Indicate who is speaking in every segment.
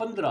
Speaker 1: 15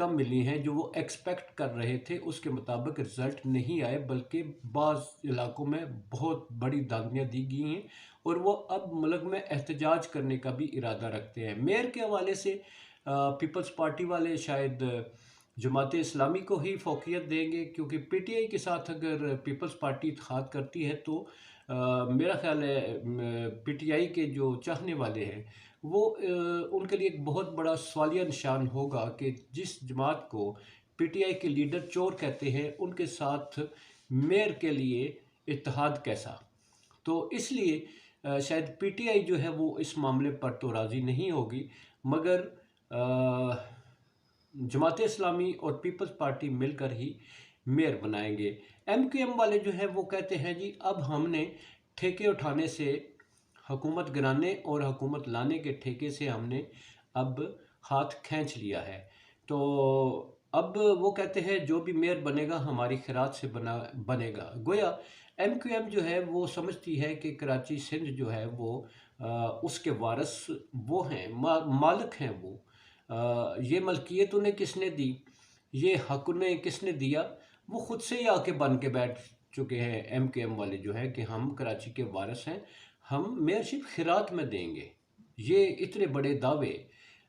Speaker 1: کم ملی ہیں جو وہ ایکسپیکٹ کر رہے تھے، اس کے مطابق رزلٹ نہیں آئے، بلکہ بعض علاقوں میں بہت بڑی دھاندلیاں دی گئی ہیں اور وہ اب ملک میں احتجاج کرنے کا بھی ارادہ رکھتے ہیں۔ میئر کے حوالے سے پیپلز پارٹی والے شاید جماعت اسلامی کو ہی فوقیت دیں گے، کیونکہ پی ٹی آئی کے ساتھ اگر پیپلز پارٹی اتحاد کرتی ہے تو میرا خیال ہے پی ٹی آئی کے جو چاہنے والے ہیں وہ ان کے لیے ایک بہت بڑا سوالیہ نشان ہوگا کہ جس جماعت کو پی ٹی آئی کے لیڈر چور کہتے ہیں ان کے ساتھ میئر کے لیے اتحاد کیسا۔ تو اس لیے شاید پی ٹی آئی جو ہے وہ اس معاملے پر تو راضی نہیں ہوگی، مگر جماعت اسلامی اور پیپلز پارٹی مل کر ہی میئر بنائیں گے۔ ایم کیو ایم والے جو ہیں وہ کہتے ہیں جی اب ہم نے ٹھیکے اٹھانے سے، حکومت گرانے اور حکومت لانے کے ٹھیکے سے ہم نے اب ہاتھ کھینچ لیا ہے، تو اب وہ کہتے ہیں جو بھی میئر بنے گا ہماری خیرات سے بنے گا۔ گویا ایم کیو ایم جو ہے وہ سمجھتی ہے کہ کراچی سندھ جو ہے وہ اس کے وارث وہ ہیں، مالک ہیں وہ، یہ ملکیت انہیں کس نے دی، یہ حق انہیں کس نے دیا، وہ خود سے ہی آ کے بن کے بیٹھ چکے ہیں ایم کیو ایم والے جو ہے کہ ہم کراچی کے وارث ہیں، ہم میئرشپ خیرات میں دیں گے۔ یہ اتنے بڑے دعوے،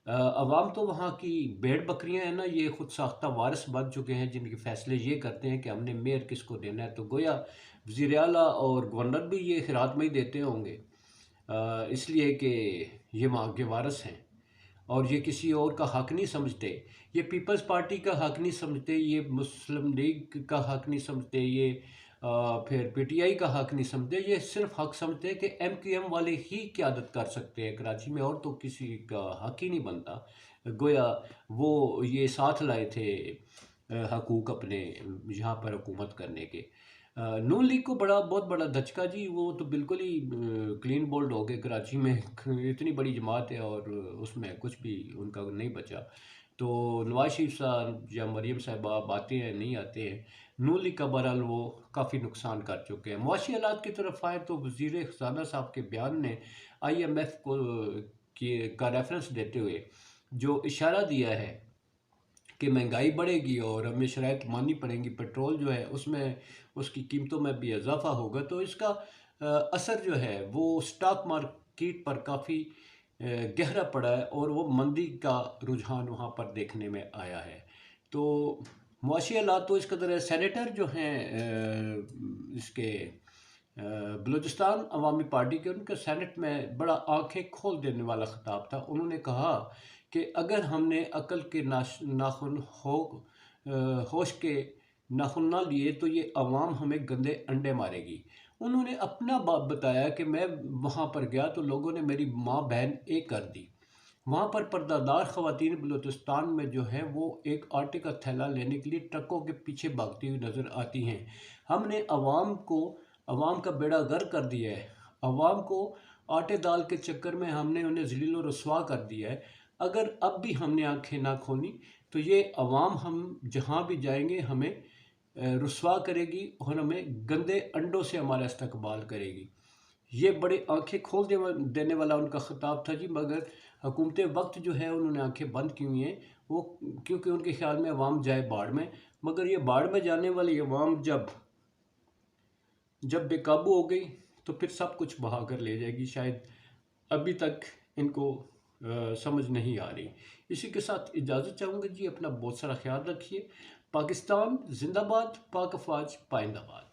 Speaker 1: عوام تو وہاں کی بھیڑ بکریاں ہیں نا، یہ خود ساختہ وارث بن چکے ہیں جن کے فیصلے یہ کرتے ہیں کہ ہم نے میئر کس کو دینا ہے، تو گویا وزیر اعلیٰ اور گورنر بھی یہ خیرات میں ہی دیتے ہوں گے، اس لیے کہ یہ وہاں کے وارث ہیں اور یہ کسی اور کا حق نہیں سمجھتے، یہ پیپلز پارٹی کا حق نہیں سمجھتے، یہ مسلم لیگ کا حق نہیں سمجھتے، یہ پھر پی ٹی آئی کا حق نہیں سمجھتے، یہ صرف حق سمجھتے ہیں کہ ایم کیو ایم والے ہی قیادت کر سکتے ہیں کراچی میں، اور تو کسی کا حق ہی نہیں بنتا۔ گویا وہ یہ ساتھ لائے تھے حقوق اپنے یہاں پر حکومت کرنے کے۔ نون لیگ کو بہت بڑا دھچکا جی، وہ تو بالکل ہی کلین بولڈ ہو گئے کراچی میں، اتنی بڑی جماعت ہے اور اس میں کچھ بھی ان کا نہیں بچا، تو نواز شریف صاحب یا مریم صاحبہ آپ آتے ہیں نہیں آتے ہیں، نون لیگ کا بہرحال وہ کافی نقصان کر چکے ہیں۔ معاشی حالات کی طرف آئے تو وزیر خزانہ صاحب کے بیان نے آئی ایم ایف کا ریفرنس دیتے ہوئے جو اشارہ دیا ہے کہ مہنگائی بڑھے گی اور ہمیں شرائط ماننی پڑیں گی، پیٹرول جو ہے اس میں اس کی قیمتوں میں بھی اضافہ ہوگا، تو اس کا اثر جو ہے وہ سٹاک مارکیٹ پر کافی گہرا پڑا ہے اور وہ مندی کا رجحان وہاں پر دیکھنے میں آیا ہے۔ تو معاشی حالات تو اس قدر ہے۔ سینیٹر جو ہیں اس کے بلوچستان عوامی پارٹی کے، ان کے سینٹ میں بڑا آنکھیں کھول دینے والا خطاب تھا۔ انہوں نے کہا کہ اگر ہم نے عقل کے ناخن ہوش کے ناخن نہ لیے تو یہ عوام ہمیں گندے انڈے مارے گی۔ انہوں نے اپنا بات بتایا کہ میں وہاں پر گیا تو لوگوں نے میری ماں بہن ایک کر دی، وہاں پر پردہ دار خواتین بلوچستان میں جو ہے وہ ایک آٹے کا تھیلا لینے کے لیے ٹرکوں کے پیچھے بھاگتی ہوئی نظر آتی ہیں۔ ہم نے عوام کا بیڑا غرق کر دیا ہے، عوام کو آٹے دال کے چکر میں ہم نے انہیں ذلیل و رسوا کر دیا ہے۔ اگر اب بھی ہم نے آنکھیں نہ کھولی تو یہ عوام ہم جہاں بھی جائیں گے ہمیں رسوا کرے گی اور ہمیں گندے انڈوں سے ہمارا استقبال کرے گی۔ یہ بڑے آنکھیں کھول دینے والا ان کا خطاب تھا جی، مگر حکومت وقت جو ہے انہوں نے آنکھیں بند کی ہوئی ہیں، وہ کیونکہ ان کے خیال میں عوام جائے باڑ میں، مگر یہ باڑ میں جانے والی عوام جب بے قابو ہو گئی تو پھر سب کچھ بہا کر لے جائے گی، شاید ابھی تک ان کو سمجھ نہیں آ رہی۔ اسی کے ساتھ اجازت چاہوں گا جی، اپنا بہت سارا خیال رکھیے۔ پاکستان زندہ باد، پاک افواج پائندہ باد۔